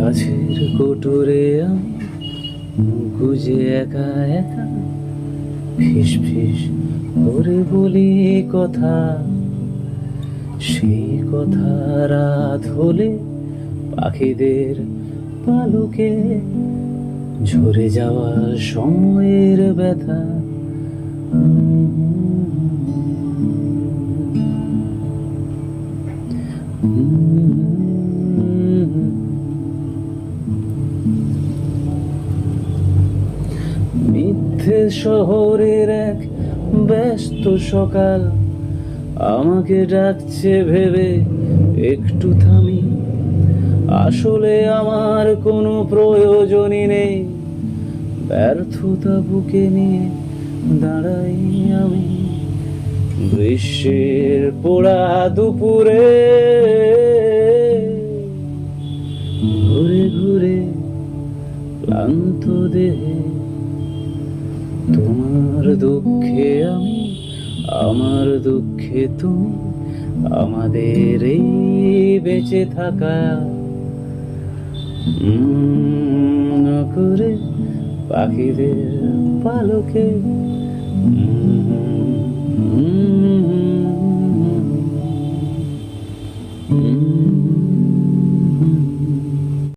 কাছের কোটরে আমি গুজে একা একা ফিস ফিস করে বলি কথা, সেই কথা রাত হলে পাখিদের পালকে ঝরে যাওয়া সময়ের ব্যথা। মিথ্যে শহরের এক ব্যস্ত সকাল আমাকে ডাকছে ভেবে একটু থামি, আসলে আমার কোনো প্রয়োজনই নেই, ব্যর্থতা বুকে নিয়ে দাঁড়াই আমি গ্রীষ্মের পোড়া দুপুরে, ঘুরে ঘুরে ক্লান্ত দেহে তোমার দুঃখে আমি, আমার দুঃখে তুমি, আমাদের এই বেঁচে থাকা করে পাখিদের পালকে।